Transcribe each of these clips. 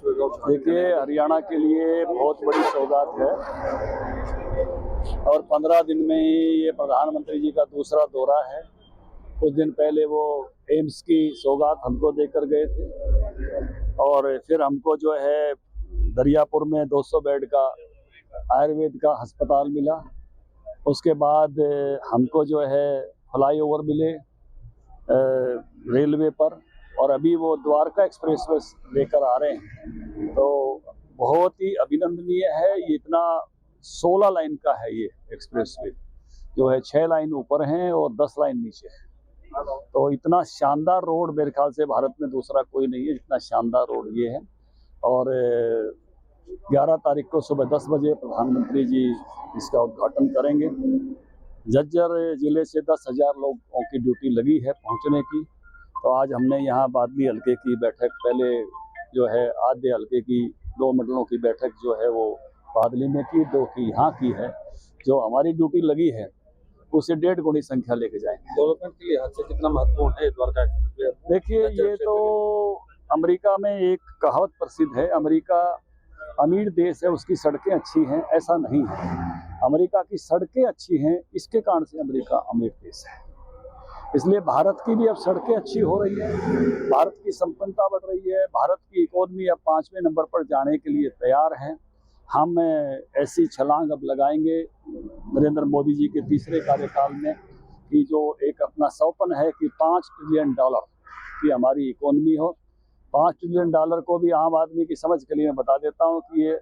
देखिए, हरियाणा के लिए बहुत बड़ी सौगात है और 15 दिन में ही ये प्रधानमंत्री जी का दूसरा दौरा है। कुछ दिन पहले वो एम्स की सौगात हमको देकर गए थे और फिर हमको जो है दरियापुर में 200 बेड का आयुर्वेद का अस्पताल मिला। उसके बाद हमको जो है फ्लाईओवर मिले रेलवे पर, और अभी वो द्वारका एक्सप्रेस वे लेकर आ रहे हैं। तो बहुत ही अभिनंदनीय है। ये इतना 16 लाइन का है ये एक्सप्रेस वे, जो है 6 लाइन ऊपर हैं और 10 लाइन नीचे है। तो इतना शानदार रोड मेरे ख्याल से भारत में दूसरा कोई नहीं है जितना शानदार रोड ये है। और 11 तारीख को सुबह 10 बजे प्रधानमंत्री जी इसका उद्घाटन करेंगे। झज्जर जिले से 10,000 लोगों की ड्यूटी लगी है पहुंचने की। तो आज हमने यहाँ बादली हल्के की बैठक, पहले जो है आधे हल्के की 2 मंडलों की बैठक जो है वो बादली में की, 2 की यहाँ की है। जो हमारी ड्यूटी लगी है उसे 1.5 गुनी संख्या लेके जाएंगे। डेवलपमेंट के लिहाज से कितना महत्वपूर्ण है द्वारका एक्सप्रेस? देखिए, ये तो अमेरिका में एक कहावत प्रसिद्ध है, अमेरिका अमीर देश है, उसकी सड़कें अच्छी हैं, ऐसा नहीं है। अमेरिका की सड़कें अच्छी हैं, इसके कारण से अमेरिका अमीर देश है। इसलिए भारत की भी अब सड़कें अच्छी हो रही है, भारत की संपन्नता बढ़ रही है, भारत की इकोनॉमी अब 5वें नंबर पर जाने के लिए तैयार है। हम ऐसी छलांग अब लगाएंगे नरेंद्र मोदी जी के तीसरे कार्यकाल में कि जो एक अपना सपना है कि $5 ट्रिलियन की हमारी इकोनॉमी हो। $5 ट्रिलियन को भी आम आदमी की समझ के लिए मैं बता देता हूँ कि ये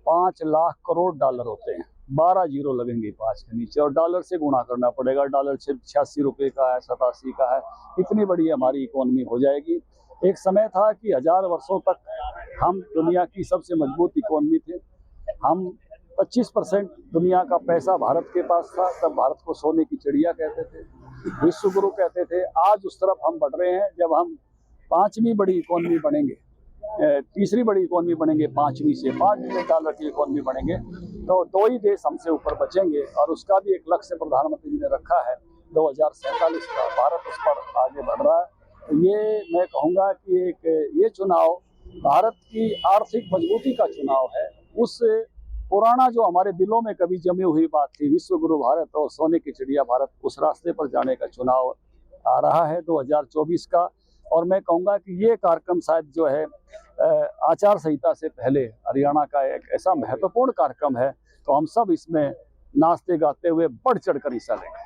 $5 लाख करोड़ होते हैं। 12 जीरो लगेंगे 5 के नीचे, और डॉलर से गुणा करना पड़ेगा। डॉलर 86 रुपये का है, 87 का है। इतनी बड़ी हमारी इकोनॉमी हो जाएगी। एक समय था कि 1000 वर्षों तक हम दुनिया की सबसे मजबूत इकोनॉमी थे। हम 25% दुनिया का पैसा भारत के पास था, तब भारत को सोने की चिड़िया कहते थे, विश्व गुरु कहते थे। आज उस तरफ हम बढ़ रहे हैं। जब हम 5वीं बड़ी इकोनॉमी बनेंगे, तीसरी बड़ी इकोनॉमी बनेंगे, 5वीं से $5 ट्रिलियन की इकोनॉमी बनेंगे, तो 2 ही देश हमसे ऊपर बचेंगे। और उसका भी एक लक्ष्य प्रधानमंत्री जी ने रखा है 2047 का। भारत उस पर आगे बढ़ रहा है। तो ये मैं कहूँगा कि एक ये चुनाव भारत की आर्थिक मजबूती का चुनाव है। उस पुराना जो हमारे दिलों में कभी जमी हुई बात थी, विश्व गुरु भारत और सोने की चिड़िया भारत, उस रास्ते पर जाने का चुनाव आ रहा है 2024 का। और मैं कहूँगा कि ये कार्यक्रम शायद जो है आचार संहिता से पहले हरियाणा का एक ऐसा महत्वपूर्ण कार्यक्रम है, तो हम सब इसमें नाचते गाते हुए बढ़ चढ़ कर हिस्सा लेंगे।